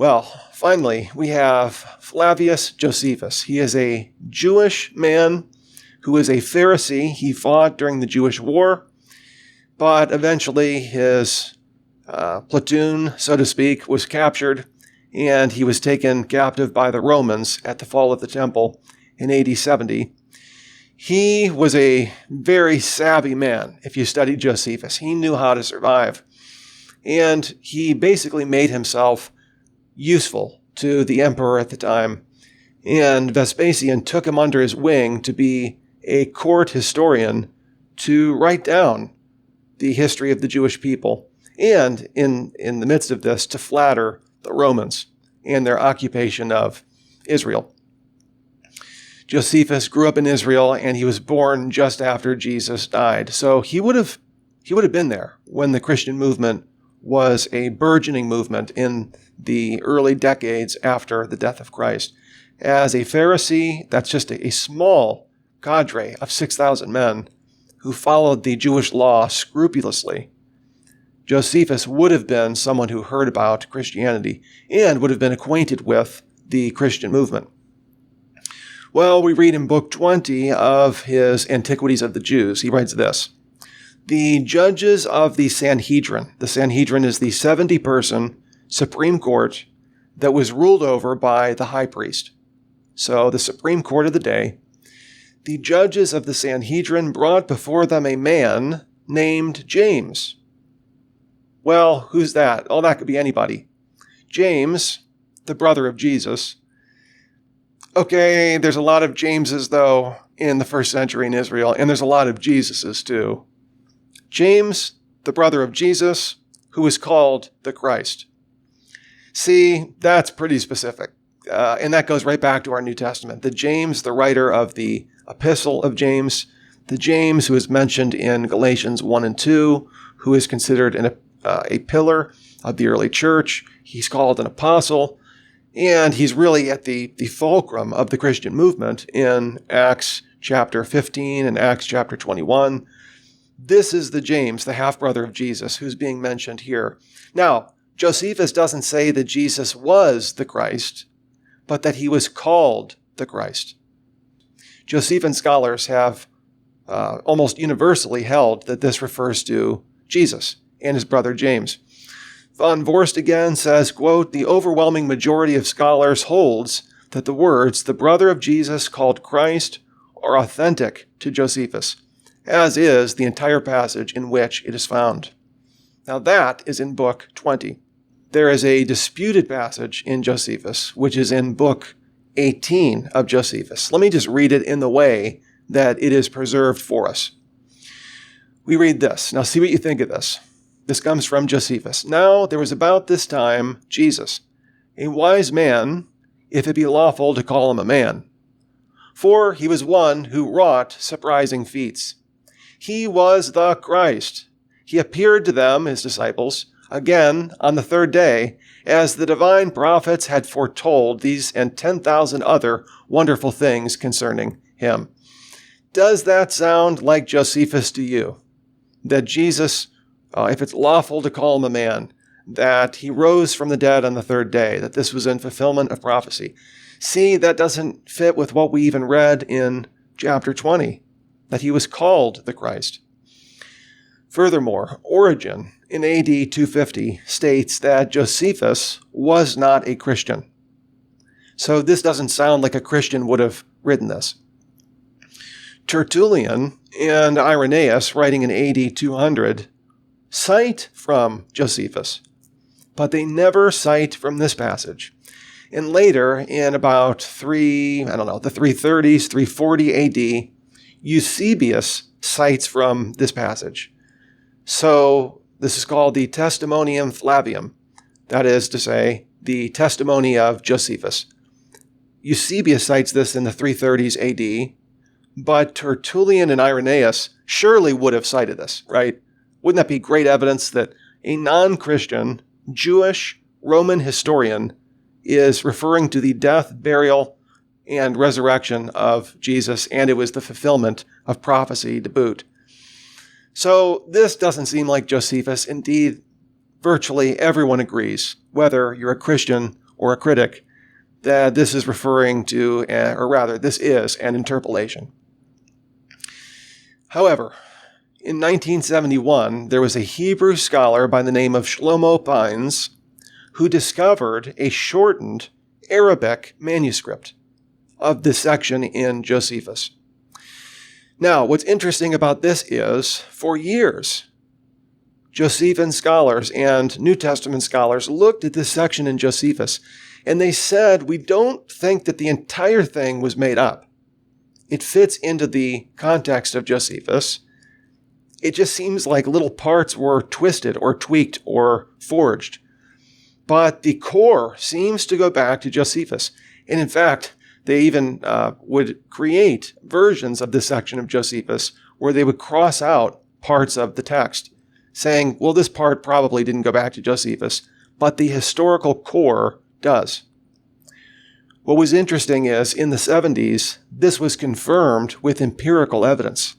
Well, finally, we have Flavius Josephus. He is a Jewish man who is a Pharisee. He fought during the Jewish war, but eventually his platoon, so to speak, was captured, and he was taken captive by the Romans at the fall of the temple in AD 70. He was a very savvy man. If you study Josephus, he knew how to survive. And he basically made himself useful to the emperor at the time. And Vespasian took him under his wing to be a court historian to write down the history of the Jewish people. And in the midst of this, to flatter the Romans and their occupation of Israel. Josephus grew up in Israel, and he was born just after Jesus died. So he would have been there when the Christian movement was a burgeoning movement in the early decades after the death of Christ. As a Pharisee, that's just a small cadre of 6,000 men who followed the Jewish law scrupulously. Josephus would have been someone who heard about Christianity and would have been acquainted with the Christian movement. Well, we read in Book 20 of his Antiquities of the Jews. He writes this: the judges of the Sanhedrin is the 70-person Supreme Court that was ruled over by the high priest. So the Supreme Court of the day. The judges of the Sanhedrin brought before them a man named James. Well, who's that? Oh, that could be anybody. James, the brother of Jesus. Okay, there's a lot of Jameses, though, in the first century in Israel, and there's a lot of Jesuses, too. James, the brother of Jesus, who is called the Christ. See, that's pretty specific, and that goes right back to our New Testament. The James, the writer of the Epistle of James, the James who is mentioned in Galatians 1 and 2, who is considered a pillar of the early church. He's called an apostle. And he's really at the fulcrum of the Christian movement in Acts chapter 15 and Acts chapter 21. This is the James, the half-brother of Jesus, who's being mentioned here. Now, Josephus doesn't say that Jesus was the Christ, but that he was called the Christ. Josephine scholars have almost universally held that this refers to Jesus and his brother James. Von Vorst again says, quote, the overwhelming majority of scholars holds that the words, the brother of Jesus called Christ, are authentic to Josephus, as is the entire passage in which it is found. Now that is in Book 20. There is a disputed passage in Josephus, which is in Book 18 of Josephus. Let me just read it in the way that it is preserved for us. We read this. Now see what you think of this. This comes from Josephus. Now there was about this time Jesus, a wise man, if it be lawful to call him a man. For he was one who wrought surprising feats. He was the Christ. He appeared to them, his disciples, again on the third day, as the divine prophets had foretold these and 10,000 other wonderful things concerning him. Does that sound like Josephus to you? That Jesus, if it's lawful to call him a man, that he rose from the dead on the third day, that this was in fulfillment of prophecy. See, that doesn't fit with what we even read in chapter 20, that he was called the Christ. Furthermore, Origen in AD 250 states that Josephus was not a Christian. So this doesn't sound like a Christian would have written this. Tertullian and Irenaeus, writing in AD 200, cite from Josephus, but they never cite from this passage. And later, in about the 330s, 340 AD, Eusebius cites from this passage. So this is called the Testimonium Flavium, that is to say, the testimony of Josephus. Eusebius cites this in the 330s AD, but Tertullian and Irenaeus surely would have cited this, right? Wouldn't that be great evidence that a non-Christian, Jewish, Roman historian is referring to the death, burial, and resurrection of Jesus, and it was the fulfillment of prophecy to boot. So this doesn't seem like Josephus. Indeed, virtually everyone agrees, whether you're a Christian or a critic that this is referring to, or rather, this is an interpolation. However, in 1971, there was a Hebrew scholar by the name of Shlomo Pines who discovered a shortened Arabic manuscript of this section in Josephus. Now, what's interesting about this is, for years, Josephine scholars and New Testament scholars looked at this section in Josephus, and they said, we don't think that the entire thing was made up. It fits into the context of Josephus. It just seems like little parts were twisted or tweaked or forged. But the core seems to go back to Josephus. And in fact, they even would create versions of this section of Josephus where they would cross out parts of the text, saying, well, this part probably didn't go back to Josephus, but the historical core does. What was interesting is, in the 70s, this was confirmed with empirical evidence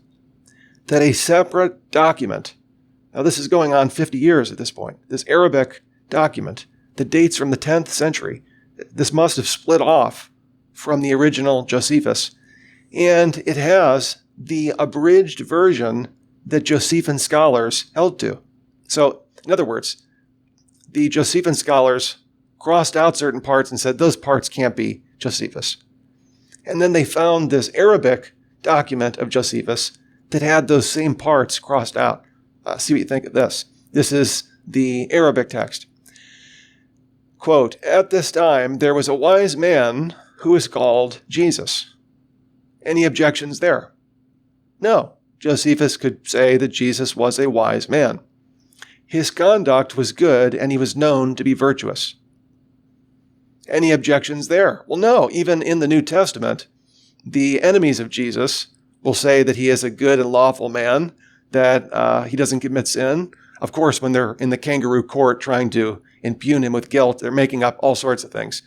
that a separate document, now this is going on 50 years at this point, this Arabic document that dates from the 10th century, this must have split off from the original Josephus, and it has the abridged version that Josephine scholars held to. So, in other words, the Josephine scholars crossed out certain parts and said, those parts can't be Josephus. And then they found this Arabic document of Josephus that had those same parts crossed out. See what you think of this. This is the Arabic text. Quote, at this time, there was a wise man who was called Jesus. Any objections there? No. Josephus could say that Jesus was a wise man. His conduct was good, and he was known to be virtuous. Any objections there? Well, no. Even in the New Testament, the enemies of Jesus will say that he is a good and lawful man, that he doesn't commit sin. Of course, when they're in the kangaroo court trying to impugn him with guilt, they're making up all sorts of things.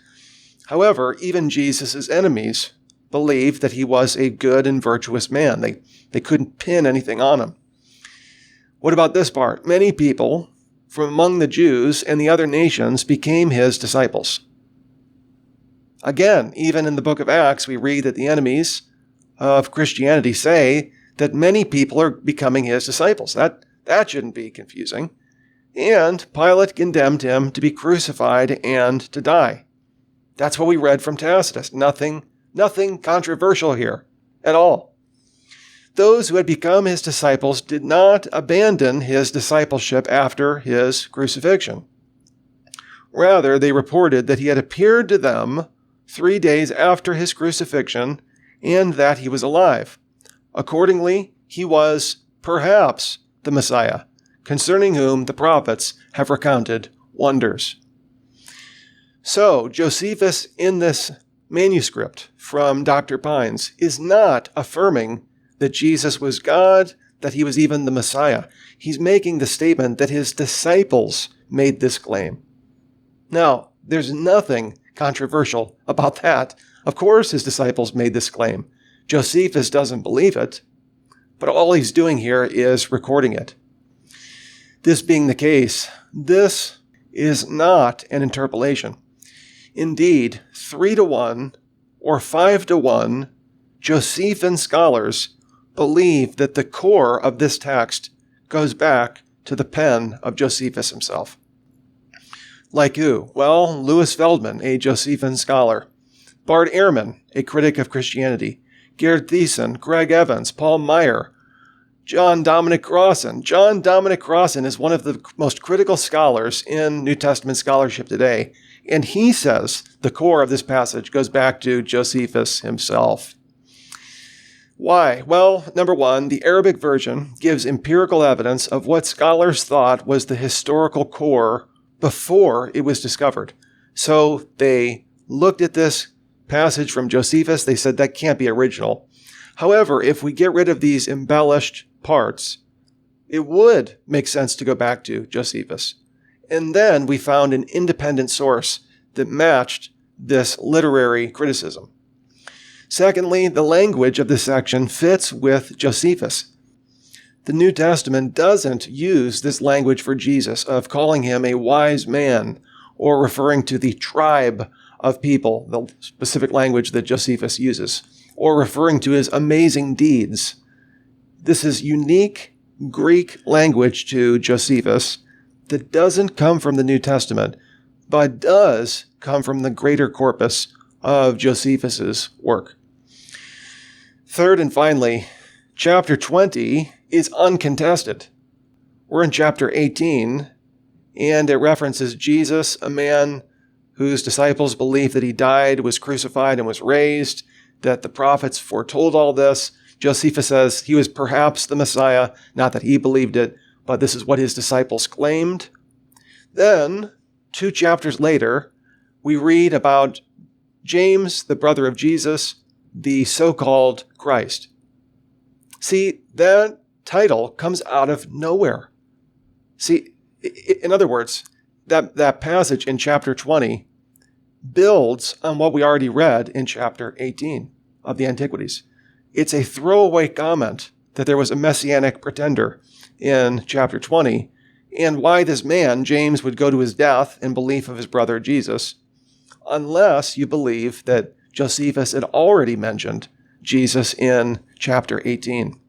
However, even Jesus' enemies believed that he was a good and virtuous man. They couldn't pin anything on him. What about this part? Many people from among the Jews and the other nations became his disciples. Again, even in the book of Acts, we read that the enemies of Christianity say that many people are becoming his disciples. That shouldn't be confusing. And Pilate condemned him to be crucified and to die. That's what we read from Tacitus. Nothing controversial here at all. Those who had become his disciples did not abandon his discipleship after his crucifixion. Rather, they reported that he had appeared to them 3 days after his crucifixion and that he was alive. Accordingly, he was perhaps the Messiah, concerning whom the prophets have recounted wonders. So, Josephus in this manuscript from Dr. Pines is not affirming that Jesus was God, that he was even the Messiah. He's making the statement that his disciples made this claim. Now, there's nothing controversial about that. Of course his disciples made this claim. Josephus doesn't believe it, but all he's doing here is recording it. This being the case, this is not an interpolation. Indeed, 3-1 or 5-1 Josephine scholars believe that the core of this text goes back to the pen of Josephus himself. Like who? Well, Louis Feldman, a Josephine scholar, Bart Ehrman, a critic of Christianity, Gerd Thiessen, Greg Evans, Paul Meyer, John Dominic Crossan. John Dominic Crossan is one of the most critical scholars in New Testament scholarship today, and he says the core of this passage goes back to Josephus himself. Why? Well, number one, the Arabic version gives empirical evidence of what scholars thought was the historical core before it was discovered. So they looked at this passage from Josephus, they said that can't be original. However, if we get rid of these embellished parts, it would make sense to go back to Josephus. And then we found an independent source that matched this literary criticism. Secondly, the language of this section fits with Josephus. The New Testament doesn't use this language for Jesus of calling him a wise man or referring to the tribe of people, the specific language that Josephus uses, or referring to his amazing deeds. This is unique Greek language to Josephus that doesn't come from the New Testament, but does come from the greater corpus of Josephus's work. Third and finally, chapter 20 is uncontested. We're in chapter 18, and it references Jesus, a man whose disciples believe that he died, was crucified, and was raised, that the prophets foretold all this. Josephus says he was perhaps the Messiah, not that he believed it, but this is what his disciples claimed. Then, 2 chapters later, we read about James, the brother of Jesus, the so-called Christ. See, that title comes out of nowhere. See, in other words, that passage in chapter 20 builds on what we already read in chapter 18 of the Antiquities. It's a throwaway comment that there was a messianic pretender in chapter 20, and why this man, James, would go to his death in belief of his brother Jesus, unless you believe that Josephus had already mentioned Jesus in chapter 18.